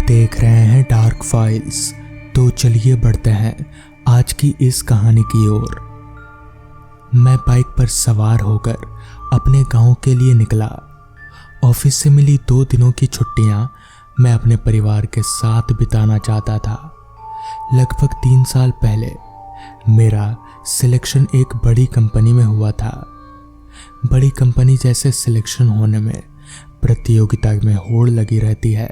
देख रहे हैं डार्क फाइल्स। तो चलिए बढ़ते हैं आज की इस कहानी की ओर। मैं बाइक पर सवार होकर अपने गांव के लिए निकला। ऑफिस से मिली 2 दिनों की छुट्टियां मैं अपने परिवार के साथ बिताना चाहता था। लगभग 3 साल पहले मेरा सिलेक्शन एक बड़ी कंपनी में हुआ था। बड़ी कंपनी जैसे सिलेक्शन होने में प्रतियोगिता में होड़ लगी रहती है।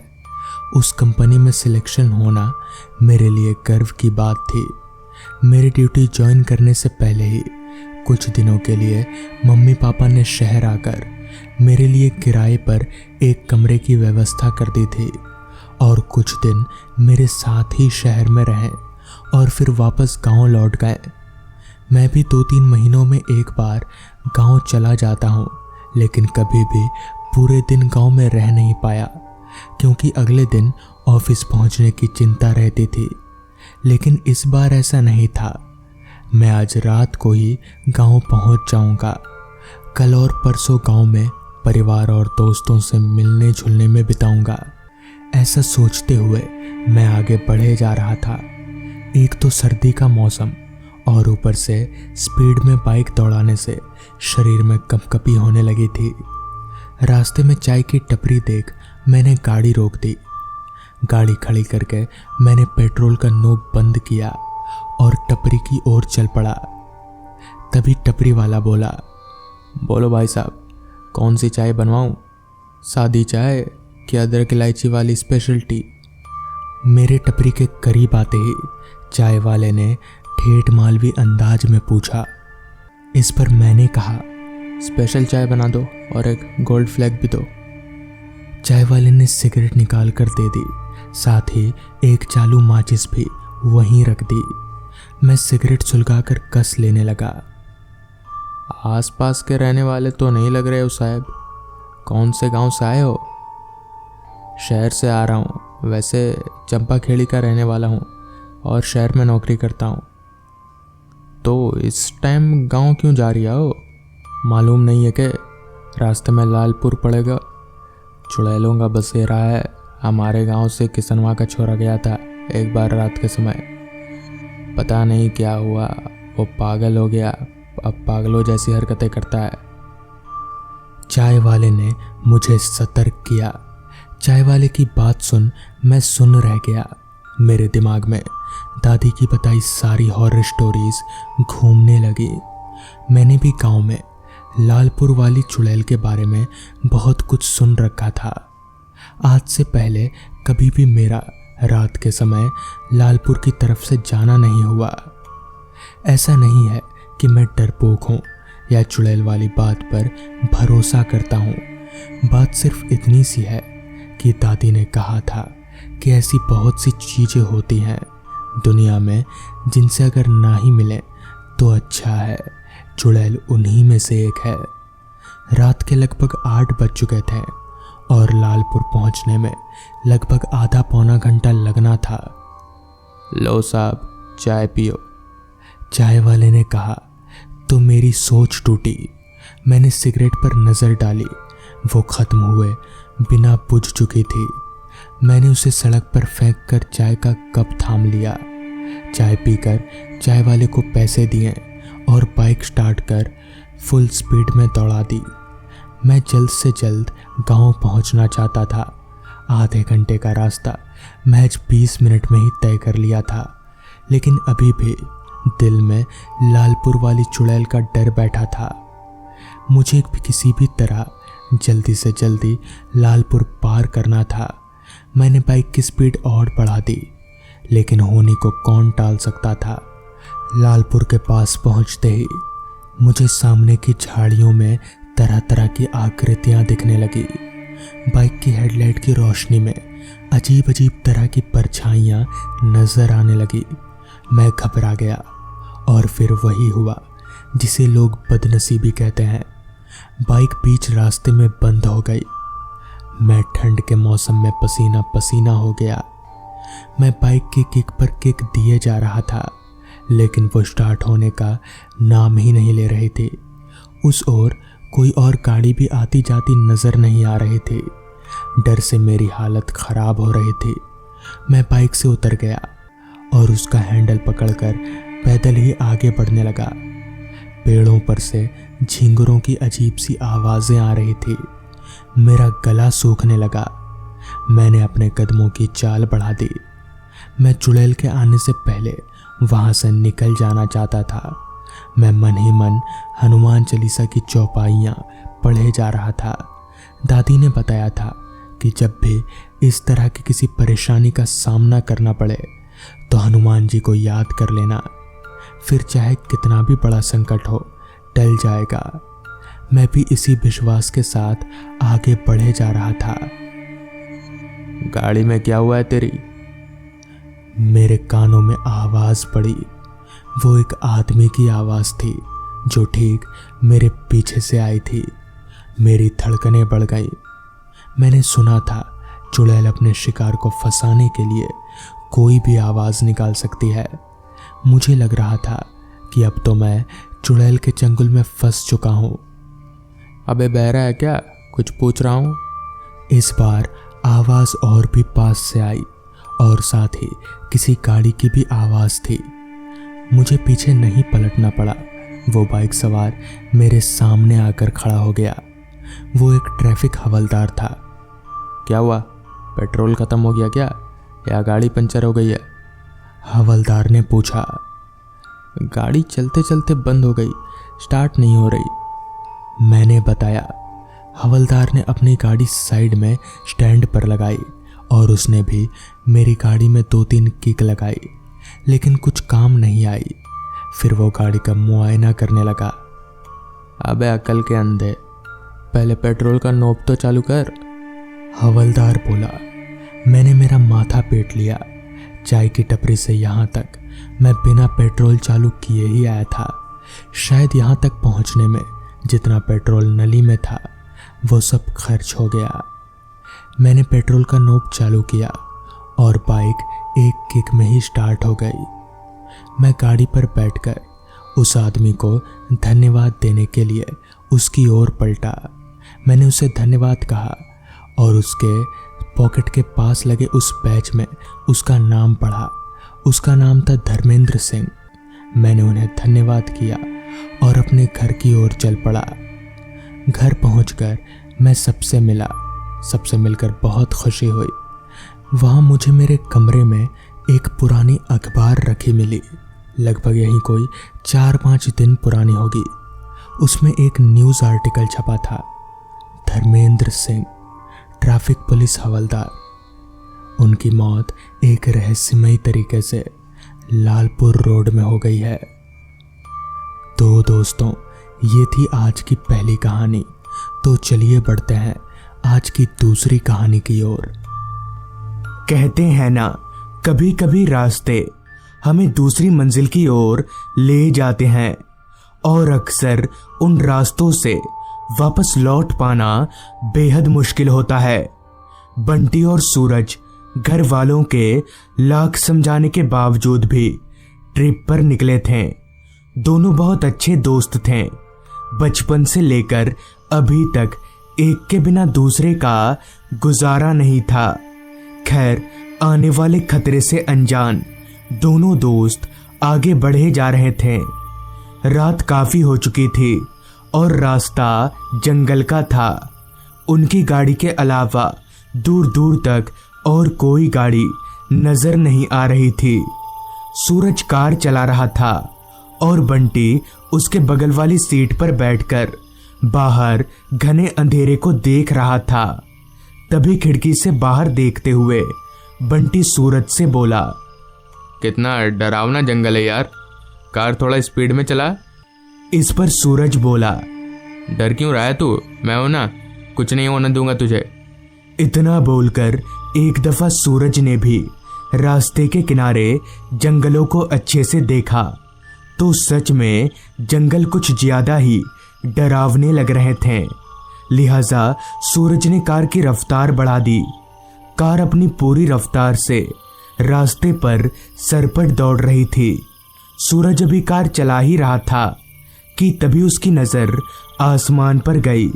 उस कंपनी में सिलेक्शन होना मेरे लिए गर्व की बात थी। मेरी ड्यूटी ज्वाइन करने से पहले ही कुछ दिनों के लिए मम्मी पापा ने शहर आकर मेरे लिए किराए पर एक कमरे की व्यवस्था कर दी थी और कुछ दिन मेरे साथ ही शहर में रहे और फिर वापस गांव लौट गए। मैं भी 2-3 महीनों में एक बार गांव चला जाता हूं, लेकिन कभी भी पूरे दिन गांव में रह नहीं पाया क्योंकि अगले दिन ऑफिस पहुंचने की चिंता रहती थी। लेकिन इस बार ऐसा नहीं था। मैं आज रात को ही गांव पहुंच जाऊंगा। कल और परसों गांव में परिवार और दोस्तों से मिलने जुलने में बिताऊंगा। ऐसा सोचते हुए मैं आगे बढ़े जा रहा था। एक तो सर्दी का मौसम और ऊपर से स्पीड में बाइक दौड़ाने से शरीर में कंपकपी होने लगी थी। रास्ते में चाय की टपरी देख मैंने गाड़ी रोक दी। गाड़ी खड़ी करके मैंने पेट्रोल का नोब बंद किया और टपरी की ओर चल पड़ा। तभी टपरी वाला बोला, बोलो भाई साहब, कौन सी चाय बनवाऊं? सादी चाय कि अदरक इलायची वाली स्पेशल टी? मेरे टपरी के करीब आते ही चाय वाले ने ठेठ मालवी अंदाज में पूछा। इस पर मैंने कहा, स्पेशल चाय बना दो और एक गोल्ड फ्लैग भी दो। चाय वाले ने सिगरेट निकाल कर दे दी, साथ ही एक चालू माचिस भी वहीं रख दी। मैं सिगरेट सुलगाकर कस लेने लगा। आसपास के रहने वाले तो नहीं लग रहे हो साहब, कौन से गांव से आए हो? शहर से आ रहा हूँ, वैसे चंपा खेड़ी का रहने वाला हूँ और शहर में नौकरी करता हूँ। तो इस टाइम गांव क्यों जा रही हो? मालूम नहीं है कि रास्ते में लालपुर पड़ेगा, चुड़ैलों का बसेरा है। हमारे गांव से किसनवा का छोरा गया था एक बार रात के समय। पता नहीं क्या हुआ, वो पागल हो गया, अब पागलों जैसी हरकतें करता है। चाय वाले ने मुझे सतर्क किया। चाय वाले की बात सुन मैं सुन रह गया। मेरे दिमाग में दादी की बताई सारी हॉरर स्टोरीज घूमने लगी। मैंने भी गांव में लालपुर वाली चुड़ैल के बारे में बहुत कुछ सुन रखा था। आज से पहले कभी भी मेरा रात के समय लालपुर की तरफ से जाना नहीं हुआ। ऐसा नहीं है कि मैं डरपोक हूँ या चुड़ैल वाली बात पर भरोसा करता हूँ। बात सिर्फ इतनी सी है कि दादी ने कहा था कि ऐसी बहुत सी चीज़ें होती हैं दुनिया में जिनसे अगर ना ही मिले तो अच्छा है। चुड़ैल उन्हीं में से एक है। रात के लगभग 8 बज चुके थे और लालपुर पहुंचने में लगभग आधा पौना घंटा लगना था। लो साहब, चाय पियो, चाय वाले ने कहा। तो मेरी सोच टूटी। मैंने सिगरेट पर नज़र डाली, वो ख़त्म हुए बिना बुझ चुकी थी। मैंने उसे सड़क पर फेंक कर चाय का कप थाम लिया। चाय पीकर चाय वाले को पैसे दिए और बाइक स्टार्ट कर फुल स्पीड में दौड़ा दी। मैं जल्द से जल्द गांव पहुंचना चाहता था। आधे घंटे का रास्ता महज 20 मिनट में ही तय कर लिया था, लेकिन अभी भी दिल में लालपुर वाली चुड़ैल का डर बैठा था। मुझे किसी भी तरह जल्दी से जल्दी लालपुर पार करना था। मैंने बाइक की स्पीड और बढ़ा दी, लेकिन होनी को कौन टाल सकता था। लालपुर के पास पहुंचते ही मुझे सामने की झाड़ियों में तरह तरह की आकृतियां दिखने लगी। बाइक की हेडलाइट की रोशनी में अजीब अजीब तरह की परछाइयां नजर आने लगी। मैं घबरा गया और फिर वही हुआ जिसे लोग बदनसीबी कहते हैं। बाइक बीच रास्ते में बंद हो गई। मैं ठंड के मौसम में पसीना पसीना हो गया। मैं बाइक की किक पर किक दिए जा रहा था, लेकिन वो स्टार्ट होने का नाम ही नहीं ले रही थी। उस ओर कोई और गाड़ी भी आती जाती नजर नहीं आ रही थी। डर से मेरी हालत खराब हो रही थी। मैं बाइक से उतर गया और उसका हैंडल पकड़कर पैदल ही आगे बढ़ने लगा। पेड़ों पर से झींगुरों की अजीब सी आवाज़ें आ रही थी। मेरा गला सूखने लगा। मैंने अपने कदमों की चाल बढ़ा दी। मैं चुड़ैल के आने से पहले वहाँ से निकल जाना चाहता था। मैं मन ही मन हनुमान चालीसा की चौपाइयाँ पढ़े जा रहा था। दादी ने बताया था कि जब भी इस तरह की किसी परेशानी का सामना करना पड़े तो हनुमान जी को याद कर लेना, फिर चाहे कितना भी बड़ा संकट हो टल जाएगा। मैं भी इसी विश्वास के साथ आगे बढ़े जा रहा था। गाड़ी में क्या हुआ है तेरी? मेरे कानों में आवाज पड़ी। वो एक आदमी की आवाज थी जो ठीक मेरे पीछे से आई थी। मेरी धड़कनें बढ़ गईं। मैंने सुना था चुड़ैल अपने शिकार को फंसाने के लिए कोई भी आवाज निकाल सकती है। मुझे लग रहा था कि अब तो मैं चुड़ैल के चंगुल में फंस चुका हूं। अबे बहरा है क्या? कुछ पूछ रहा हूं। इस बार आवाज और भी पास से आई और साथ ही किसी गाड़ी की भी आवाज थी। मुझे पीछे नहीं पलटना पड़ा। वो बाइक सवार मेरे सामने आकर खड़ा हो गया। वो एक ट्रैफिक हवलदार था। क्या हुआ? पेट्रोल खत्म हो गया क्या, या गाड़ी पंचर हो गई है? हवलदार ने पूछा। गाड़ी चलते चलते बंद हो गई, स्टार्ट नहीं हो रही, मैंने बताया। हवलदार ने अपनी गाड़ी साइड में स्टैंड पर लगाई और उसने भी मेरी गाड़ी में 2-3 किक लगाई, लेकिन कुछ काम नहीं आई। फिर वो गाड़ी का मुआयना करने लगा। अबे अकल के अंधे, पहले पेट्रोल का नोब तो चालू कर, हवलदार बोला। मैंने मेरा माथा पीट लिया। चाय की टपरी से यहाँ तक मैं बिना पेट्रोल चालू किए ही आया था। शायद यहाँ तक पहुँचने में जितना पेट्रोल नली में था वो सब खर्च हो गया। मैंने पेट्रोल का नोब चालू किया और बाइक एक किक में ही स्टार्ट हो गई। मैं गाड़ी पर बैठकर उस आदमी को धन्यवाद देने के लिए उसकी ओर पलटा। मैंने उसे धन्यवाद कहा और उसके पॉकेट के पास लगे उस बैच में उसका नाम पढ़ा। उसका नाम था धर्मेंद्र सिंह। मैंने उन्हें धन्यवाद किया और अपने घर की ओर चल पड़ा। घर पहुंचकर मैं सबसे मिला। सबसे मिलकर बहुत खुशी हुई। वहाँ मुझे मेरे कमरे में एक पुरानी अखबार रखी मिली। लगभग यही कोई 4-5 दिन पुरानी होगी। उसमें एक न्यूज़ आर्टिकल छपा था, धर्मेंद्र सिंह ट्रैफिक पुलिस हवलदार, उनकी मौत एक रहस्यमयी तरीके से लालपुर रोड में हो गई है। तो दोस्तों, ये थी आज की पहली कहानी। तो चलिए बढ़ते हैं आज की दूसरी कहानी की ओर। कहते हैं ना, कभी कभी रास्ते हमें दूसरी मंजिल की ओर ले जाते हैं और अक्सर उन रास्तों से वापस लौट पाना बेहद मुश्किल होता है। बंटी और सूरज घर वालों के लाख समझाने के बावजूद भी ट्रिप पर निकले थे। दोनों बहुत अच्छे दोस्त थे। बचपन से लेकर अभी तक एक के बिना दूसरे का गुजारा नहीं था। खैर, आने वाले खतरे से अनजान दोनों दोस्त आगे बढ़े जा रहे थे। रात काफी हो चुकी थी और रास्ता जंगल का था। उनकी गाड़ी के अलावा दूर दूर तक और कोई गाड़ी नजर नहीं आ रही थी। सूरज कार चला रहा था और बंटी उसके बगल वाली सीट पर बैठकर बाहर घने अंधेरे को देख रहा था। तभी खिड़की से बाहर देखते हुए बंटी सूरज से बोला, कितना डरावना जंगल है यार, कार थोड़ा स्पीड में चला। इस पर सूरज बोला, डर क्यों रहा है तू? मैं हूं ना, कुछ नहीं होने दूंगा तुझे। इतना बोलकर एक दफा सूरज ने भी रास्ते के किनारे जंगलों को अच्छे से देखा तो सच में जंगल कुछ ज्यादा ही डरावने लग रहे थे। लिहाजा सूरज ने कार की रफ्तार बढ़ा दी। कार अपनी पूरी रफ्तार से रास्ते पर सरपट दौड़ रही थी। सूरज अभी कार चला ही रहा था कि तभी उसकी नजर आसमान पर गई।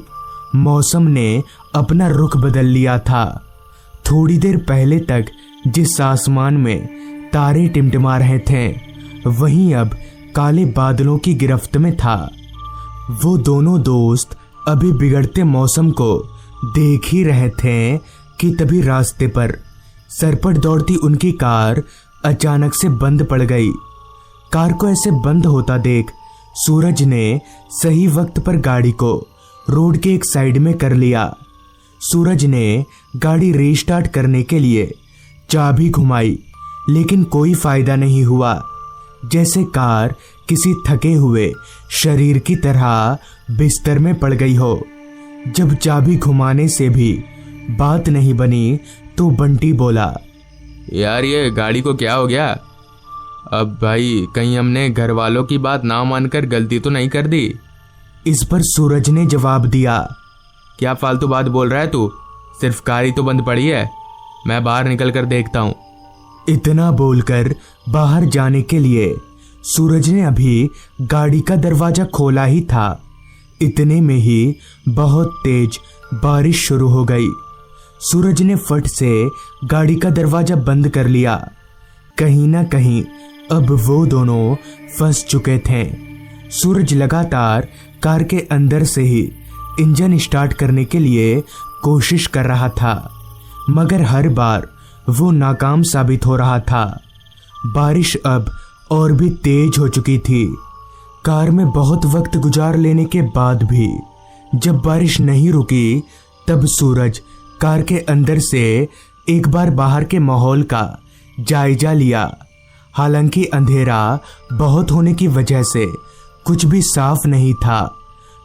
मौसम ने अपना रुख बदल लिया था। थोड़ी देर पहले तक जिस आसमान में तारे टिमटिमा रहे थे वहीं अब काले बादलों की गिरफ्त में था। वो दोनों दोस्त अभी बिगड़ते मौसम को देख ही रहे थे कि तभी रास्ते पर सरपट दौड़ती उनकी कार अचानक से बंद पड़ गई। कार को ऐसे बंद होता देख सूरज ने सही वक्त पर गाड़ी को रोड के एक साइड में कर लिया। सूरज ने गाड़ी रीस्टार्ट करने के लिए चाबी घुमाई, लेकिन कोई फायदा नहीं हुआ। जैसे कार किसी थके हुए शरीर की तरह बिस्तर में पड़ गई हो। जब चाबी घुमाने से भी बात नहीं बनी तो बंटी बोला, यार ये गाड़ी को क्या हो गया? अब भाई कहीं हमने घर वालों की बात ना मानकर गलती तो नहीं कर दी? इस पर सूरज ने जवाब दिया, क्या फालतू बात बोल रहा है तू? सिर्फ कार ही तो बंद पड़ी है, मैं बाहर निकल कर देखता हूँ। इतना बोलकर बाहर जाने के लिए सूरज ने अभी गाड़ी का दरवाजा खोला ही था। इतने में ही बहुत तेज बारिश शुरू हो गई। सूरज ने फट से गाड़ी का दरवाजा बंद कर लिया। कहीं ना कहीं अब वो दोनों फंस चुके थे। सूरज लगातार कार के अंदर से ही इंजन स्टार्ट करने के लिए कोशिश कर रहा था, मगर हर बार वो नाकाम साबित हो रहा था। बारिश अब और भी तेज हो चुकी थी। कार में बहुत वक्त गुजार लेने के बाद भी जब बारिश नहीं रुकी, तब सूरज कार के अंदर से एक बार बाहर के माहौल का जायजा लिया। हालांकि अंधेरा बहुत होने की वजह से कुछ भी साफ नहीं था,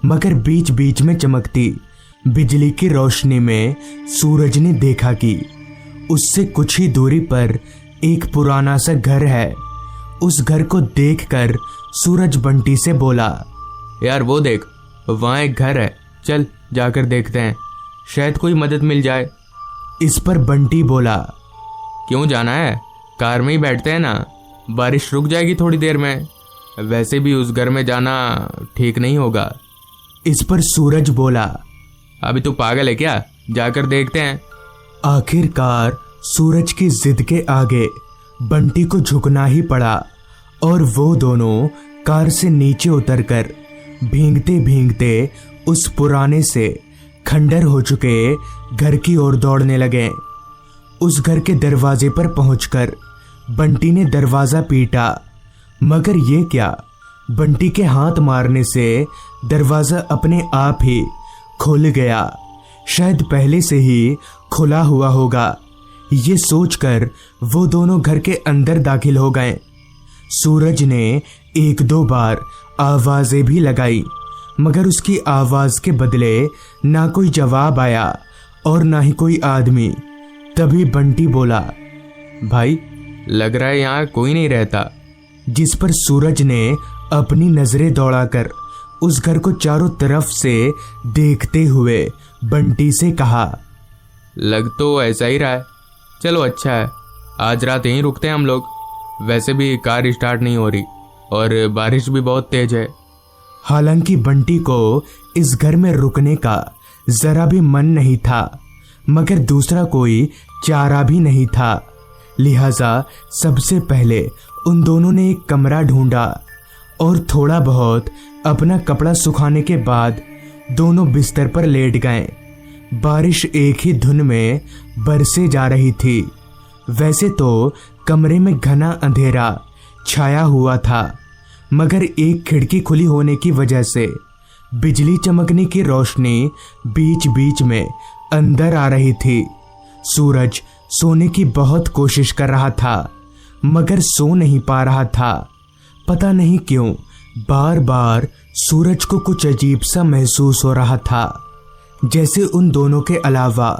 मगर बीच बीच में चमकती बिजली की रोशनी में सूरज ने देखा कि उससे कुछ ही दूरी पर एक पुराना सा घर है। उस घर को देखकर सूरज बंटी से बोला, यार वो देख, वहाँ एक घर है, चल जाकर देखते हैं, शायद कोई मदद मिल जाए। इस पर बंटी बोला, क्यों जाना है, कार में ही बैठते हैं ना, बारिश रुक जाएगी थोड़ी देर में। वैसे भी उस घर में जाना ठीक नहीं होगा। इस पर सूरज बोला, अभी तू पागल है क्या, जाकर देखते हैं। आखिरकार सूरज की जिद के आगे बंटी को झुकना ही पड़ा और वो दोनों कार से नीचे उतरकर भींगते भींगते उस पुराने से खंडर हो चुके घर की ओर दौड़ने लगे। उस घर के दरवाजे पर पहुंचकर बंटी ने दरवाजा पीटा, मगर ये क्या, बंटी के हाथ मारने से दरवाजा अपने आप ही खुल गया। शायद पहले से ही खुला हुआ होगा। ये सोचकर वो दोनों घर के अंदर दाखिल हो गए। सूरज ने एक दो बार आवाजें भी लगाई, मगर उसकी आवाज के बदले ना कोई जवाब आया और ना ही कोई आदमी। तभी बंटी बोला, भाई लग रहा है यहाँ कोई नहीं रहता। जिस पर सूरज ने अपनी नजरें दौड़ाकर उस घर को चारों तरफ से देखते हुए बंटी से कहा, लग तो ऐसा ही रहा है, चलो अच्छा है, आज रात यहीं रुकते हैं हम लोग। वैसे भी कार स्टार्ट नहीं हो रही और बारिश भी बहुत तेज है। हालांकि बंटी को इस घर में रुकने का जरा भी मन नहीं था, मगर दूसरा कोई चारा भी नहीं था। लिहाजा सबसे पहले उन दोनों ने एक कमरा ढूंढा और थोड़ा बहुत अपना कपड़ा सुखाने के बाद दोनों बिस्तर पर लेट गए। बारिश एक ही धुन में बरसे जा रही थी। वैसे तो कमरे में घना अंधेरा छाया हुआ था, मगर एक खिड़की खुली होने की वजह से बिजली चमकने की रोशनी बीच बीच में अंदर आ रही थी। सूरज सोने की बहुत कोशिश कर रहा था, मगर सो नहीं पा रहा था। पता नहीं क्यों बार बार सूरज को कुछ अजीब सा महसूस हो रहा था, जैसे उन दोनों के अलावा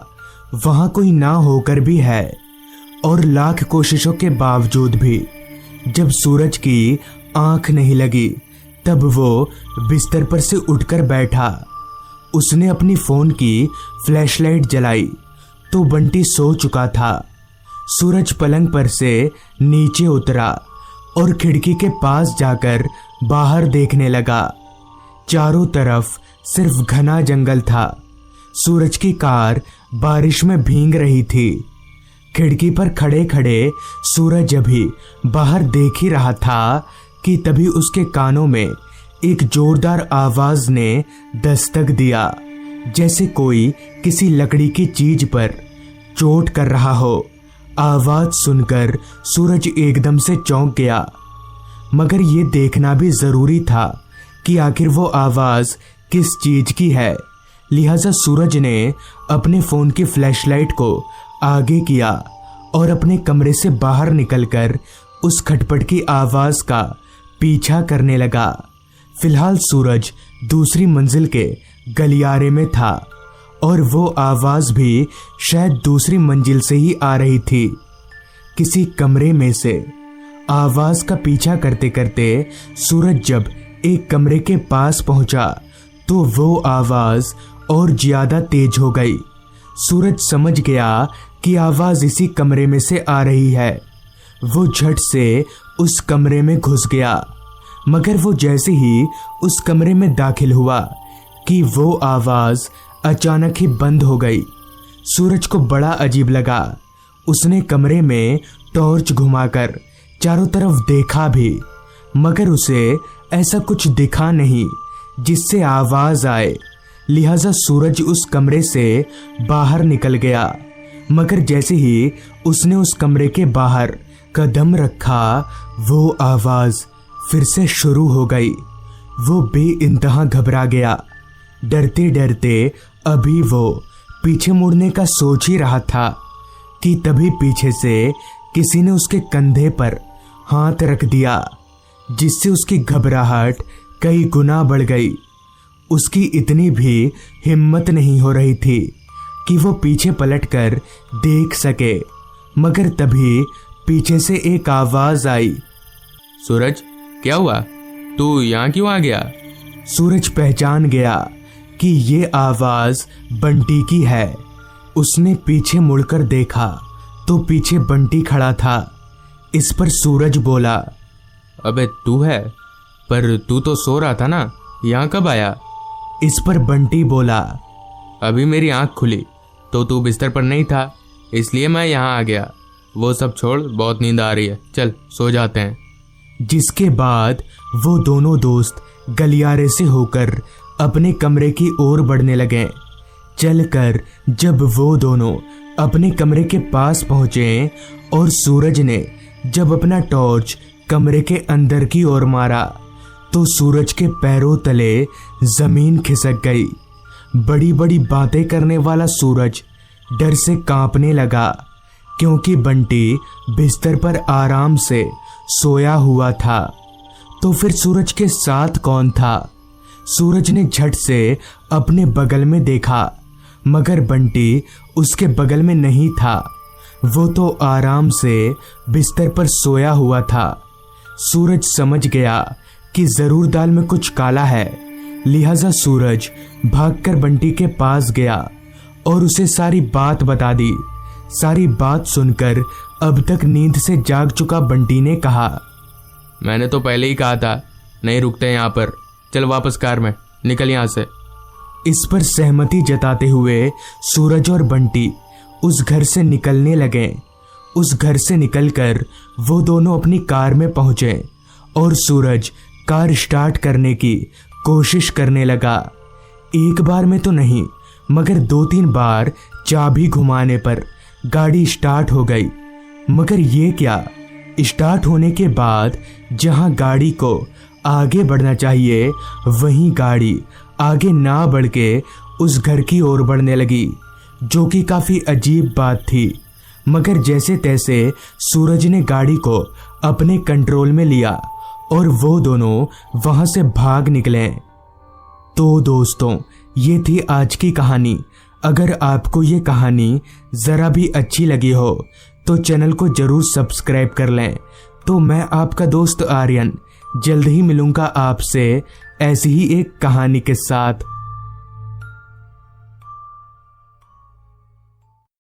वहां कोई ना होकर भी है। और लाख कोशिशों के बावजूद भी जब सूरज की आंख नहीं लगी, तब वो बिस्तर पर से उठकर बैठा। उसने अपनी फोन की फ्लैशलाइट जलाई तो बंटी सो चुका था। सूरज पलंग पर से नीचे उतरा और खिड़की के पास जाकर बाहर देखने लगा। चारों तरफ सिर्फ घना जंगल था। सूरज की कार बारिश में भीग रही थी। खिड़की पर खड़े खड़े सूरज अभी बाहर देख ही रहा था कि तभी उसके कानों में एक जोरदार आवाज ने दस्तक दिया, जैसे कोई किसी लकड़ी की चीज पर चोट कर रहा हो। आवाज सुनकर सूरज एकदम से चौंक गया, मगर ये देखना भी जरूरी था कि आखिर वो आवाज किस चीज की है। लिहाजा सूरज ने अपने फोन की फ्लैशलाइट को आगे किया और अपने कमरे से बाहर निकलकर उस खटपट की आवाज का पीछा करने लगा। फिलहाल सूरज दूसरी मंजिल के गलियारे में था और वो आवाज भी शायद दूसरी मंजिल से ही आ रही थी। किसी कमरे में से आवाज का पीछा करते करते सूरज जब एक कमरे के पास पहुंचा तो वो आवाज और ज्यादा तेज हो गई। सूरज समझ गया कि आवाज इसी कमरे में से आ रही है। वो झट से उस कमरे में घुस गया, मगर वो जैसे ही उस कमरे में दाखिल हुआ कि वो आवाज अचानक ही बंद हो गई। सूरज को बड़ा अजीब लगा। उसने कमरे में टॉर्च घुमाकर चारों तरफ देखा भी, मगर उसे ऐसा कुछ दिखा नहीं जिससे आवाज आए। लिहाजा सूरज उस कमरे से बाहर निकल गया, मगर जैसे ही उसने उस कमरे के बाहर कदम रखा वो आवाज फिर से शुरू हो गई। वो बेइंतहा घबरा गया। डरते डरते अभी वो पीछे मुड़ने का सोच ही रहा था कि तभी पीछे से किसी ने उसके कंधे पर हाथ रख दिया, जिससे उसकी घबराहट कई गुना बढ़ गई। उसकी इतनी भी हिम्मत नहीं हो रही थी कि वो पीछे पलटकर देख सके, मगर तभी पीछे से एक आवाज आई। सूरज, क्या हुआ? तू यहाँ क्यों आ गया? सूरज पहचान गया कि ये आवाज बंटी की है। उसने पीछे मुड़कर देखा तो पीछे बंटी खड़ा था। इस पर सूरज बोला, अबे तू है? पर तू तो सो रहा था ना, यहाँ कब आया? इस पर बंटी बोला, अभी मेरी आंख खुली तो तू बिस्तर पर नहीं था, इसलिए मैं यहाँ आ गया। वो सब छोड़, बहुत नींद आ रही है, चल सो जाते हैं। जिसके बाद वो दोनों दोस्त गलियारे से होकर अपने कमरे की ओर बढ़ने लगे। चलकर जब वो दोनों अपने कमरे के पास पहुंचे और सूरज ने जब अपना टॉर्च कमरे के अंदर की ओर मारा तो सूरज के पैरों तले जमीन खिसक गई। बड़ी बड़ी बातें करने वाला सूरज डर से कांपने लगा, क्योंकि बंटी बिस्तर पर आराम से सोया हुआ था। तो फिर सूरज के साथ कौन था? सूरज ने झट से अपने बगल में देखा, मगर बंटी उसके बगल में नहीं था। वो तो आराम से बिस्तर पर सोया हुआ था। सूरज समझ गया कि जरूर दाल में कुछ काला है। लिहाजा सूरज भागकर बंटी के पास गया और उसे सारी बात बता दी। सारी बात सुनकर अब तक नींद से जाग चुका बंटी ने कहा, मैंने तो पहले ही कहा था नहीं रुकते यहाँ पर, चल वापस कार में निकल यहाँ से। इस पर सहमति जताते हुए सूरज और बंटी उस घर से निकलने लगे। उस घर से निकलकर वो दोनों अपनी कार में पहुंचे और सूरज कार स्टार्ट करने की कोशिश करने लगा। एक बार में तो नहीं, मगर 2-3 बार चाबी घुमाने पर गाड़ी स्टार्ट हो गई। मगर ये क्या, स्टार्ट होने के बाद जहां गाड़ी को आगे बढ़ना चाहिए वहीं गाड़ी आगे ना बढ़ के उस घर की ओर बढ़ने लगी, जो कि काफी अजीब बात थी। मगर जैसे तैसे सूरज ने गाड़ी को अपने कंट्रोल में लिया और वो दोनों वहां से भाग निकले। तो दोस्तों, ये थी आज की कहानी। अगर आपको ये कहानी ज़रा भी अच्छी लगी हो तो चैनल को ज़रूर सब्सक्राइब कर लें। तो मैं आपका दोस्त आर्यन जल्द ही मिलूंगा आपसे ऐसी ही एक कहानी के साथ।